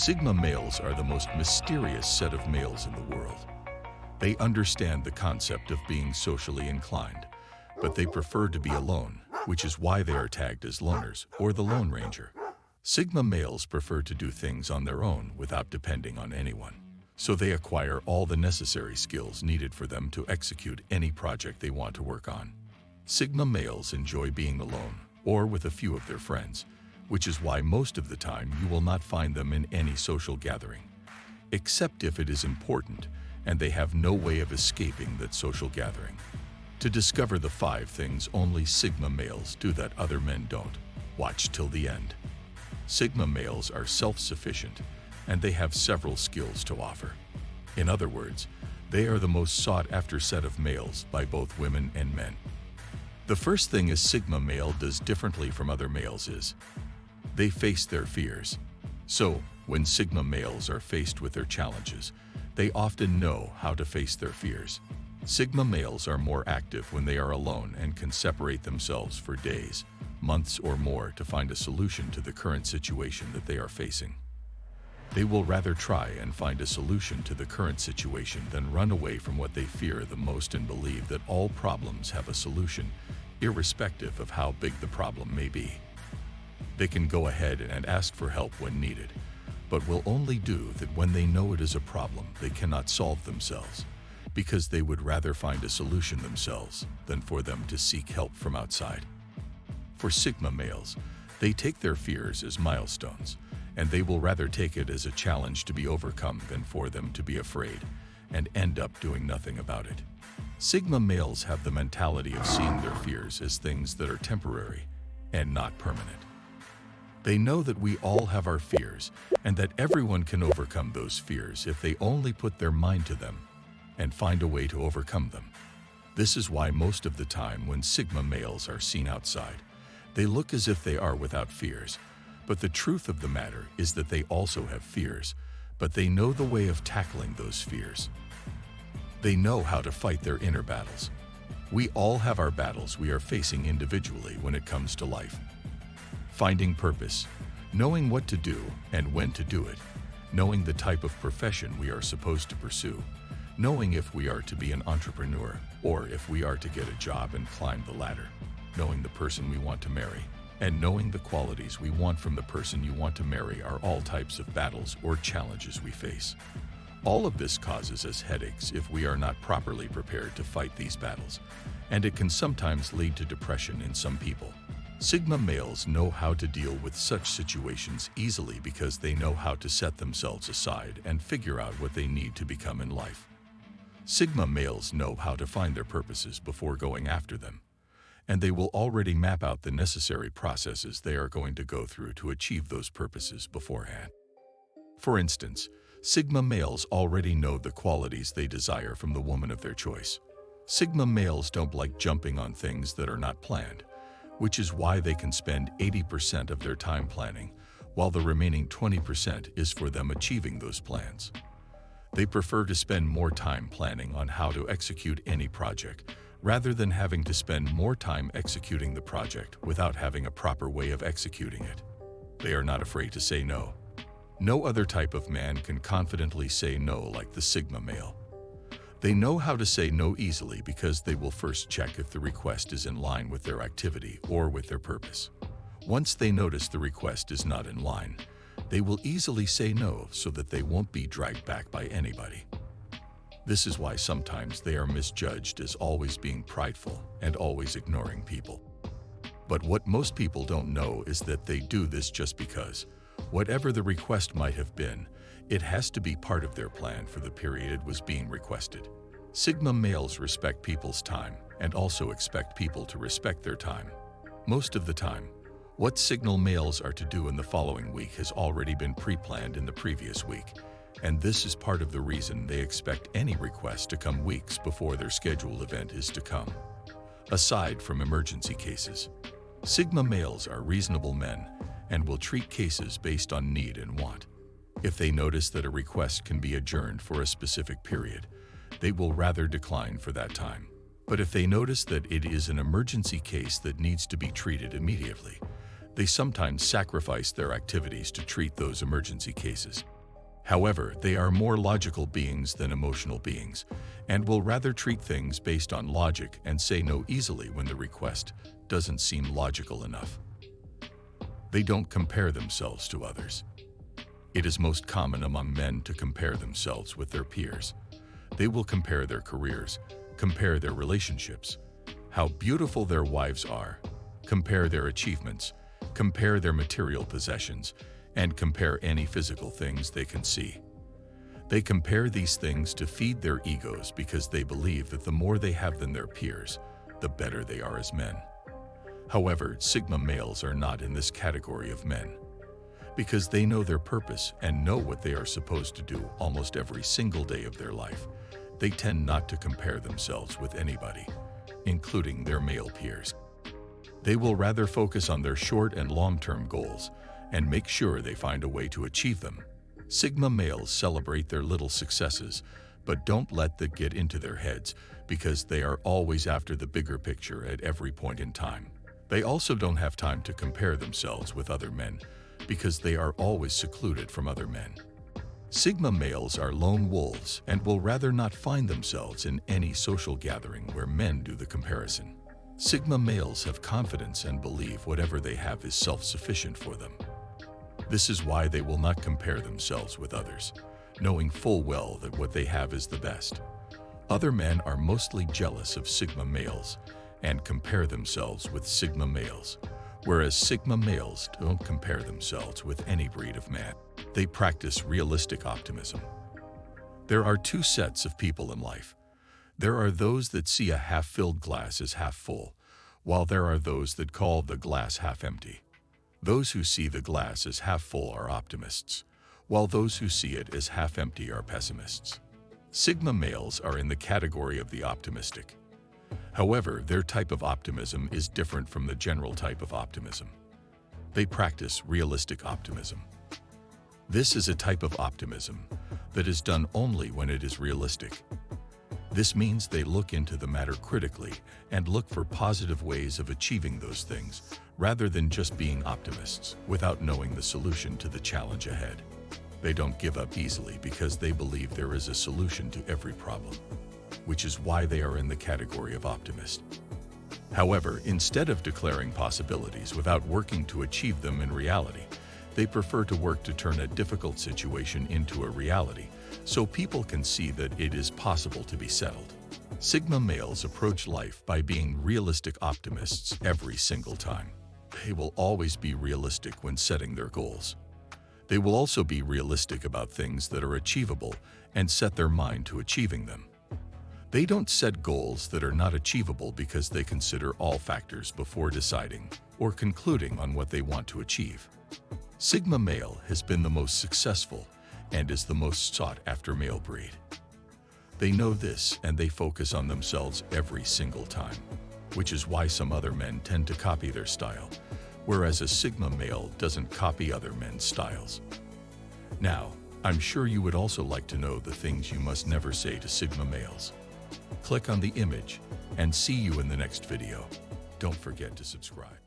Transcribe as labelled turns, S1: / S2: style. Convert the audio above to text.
S1: Sigma males are the most mysterious set of males in the world. They understand the concept of being socially inclined, but they prefer to be alone, which is why they are tagged as loners or the Lone Ranger. Sigma males prefer to do things on their own without depending on anyone, so they acquire all the necessary skills needed for them to execute any project they want to work on. Sigma males enjoy being alone or with a few of their friends, which is why most of the time you will not find them in any social gathering, except if it is important and they have no way of escaping that social gathering. To discover the 5 things only Sigma males do that other men don't, watch till the end. Sigma males are self-sufficient, and they have several skills to offer. In other words, they are the most sought-after set of males by both women and men. The first thing a Sigma male does differently from other males is they face their fears. So, when Sigma males are faced with their challenges, they often know how to face their fears. Sigma males are more active when they are alone and can separate themselves for days, months, or more to find a solution to the current situation that they are facing. They will rather try and find a solution to the current situation than run away from what they fear the most and believe that all problems have a solution, irrespective of how big the problem may be. They can go ahead and ask for help when needed, but will only do that when they know it is a problem they cannot solve themselves, because they would rather find a solution themselves than for them to seek help from outside. For Sigma males, they take their fears as milestones, and they will rather take it as a challenge to be overcome than for them to be afraid and end up doing nothing about it. Sigma males have the mentality of seeing their fears as things that are temporary and not permanent. They know that we all have our fears and that everyone can overcome those fears if they only put their mind to them and find a way to overcome them. This is why most of the time when Sigma males are seen outside, they look as if they are without fears, but the truth of the matter is that they also have fears, but they know the way of tackling those fears. They know how to fight their inner battles. We all have our battles we are facing individually when it comes to life. Finding purpose, knowing what to do and when to do it, knowing the type of profession we are supposed to pursue, knowing if we are to be an entrepreneur or if we are to get a job and climb the ladder, knowing the person we want to marry, and knowing the qualities we want from the person you want to marry are all types of battles or challenges we face. All of this causes us headaches if we are not properly prepared to fight these battles, and it can sometimes lead to depression in some people. Sigma males know how to deal with such situations easily because they know how to set themselves aside and figure out what they need to become in life. Sigma males know how to find their purposes before going after them, and they will already map out the necessary processes they are going to go through to achieve those purposes beforehand. For instance, Sigma males already know the qualities they desire from the woman of their choice. Sigma males don't like jumping on things that are not planned, which is why they can spend 80% of their time planning, while the remaining 20% is for them achieving those plans. They prefer to spend more time planning on how to execute any project, rather than having to spend more time executing the project without having a proper way of executing it. They are not afraid to say no. No other type of man can confidently say no like the Sigma male. They know how to say no easily because they will first check if the request is in line with their activity or with their purpose. Once they notice the request is not in line, they will easily say no so that they won't be dragged back by anybody. This is why sometimes they are misjudged as always being prideful and always ignoring people. But what most people don't know is that they do this just because, whatever the request might have been, it has to be part of their plan for the period it was being requested. Sigma males respect people's time and also expect people to respect their time. Most of the time, what Signal males are to do in the following week has already been pre-planned in the previous week, and this is part of the reason they expect any request to come weeks before their scheduled event is to come. Aside from emergency cases, Sigma males are reasonable men and will treat cases based on need and want. If they notice that a request can be adjourned for a specific period, they will rather decline for that time. But if they notice that it is an emergency case that needs to be treated immediately, They sometimes sacrifice their activities to treat those emergency cases. However, they are more logical beings than emotional beings, and will rather treat things based on logic and say no easily when the request doesn't seem logical enough. They don't compare themselves to others. It is most common among men to compare themselves with their peers. They will compare their careers, compare their relationships, how beautiful their wives are, compare their achievements, compare their material possessions, and compare any physical things they can see. They compare these things to feed their egos because they believe that the more they have than their peers, the better they are as men. However, Sigma males are not in this category of men. Because they know their purpose and know what they are supposed to do almost every single day of their life, they tend not to compare themselves with anybody, including their male peers. They will rather focus on their short and long-term goals and make sure they find a way to achieve them. Sigma males celebrate their little successes, but don't let that get into their heads because they are always after the bigger picture at every point in time. They also don't have time to compare themselves with other men because they are always secluded from other men. Sigma males are lone wolves and will rather not find themselves in any social gathering where men do the comparison. Sigma males have confidence and believe whatever they have is self-sufficient for them. This is why they will not compare themselves with others, knowing full well that what they have is the best. Other men are mostly jealous of Sigma males and compare themselves with Sigma males, whereas Sigma males don't compare themselves with any breed of man. They practice realistic optimism. There are two sets of people in life. There are those that see a half-filled glass as half full, while there are those that call the glass half empty. Those who see the glass as half full are optimists, while those who see it as half empty are pessimists. Sigma males are in the category of the optimistic. However, their type of optimism is different from the general type of optimism. They practice realistic optimism. This is a type of optimism that is done only when it is realistic. This means they look into the matter critically and look for positive ways of achieving those things, rather than just being optimists without knowing the solution to the challenge ahead. They don't give up easily because they believe there is a solution to every problem, which is why they are in the category of optimist. However, instead of declaring possibilities without working to achieve them in reality, they prefer to work to turn a difficult situation into a reality so people can see that it is possible to be settled. Sigma males approach life by being realistic optimists every single time. They will always be realistic when setting their goals. They will also be realistic about things that are achievable and set their mind to achieving them. They don't set goals that are not achievable because they consider all factors before deciding or concluding on what they want to achieve. Sigma male has been the most successful and is the most sought-after male breed. They know this and they focus on themselves every single time, which is why some other men tend to copy their style, whereas a Sigma male doesn't copy other men's styles. Now, I'm sure you would also like to know the things you must never say to Sigma males. Click on the image and see you in the next video. Don't forget to subscribe.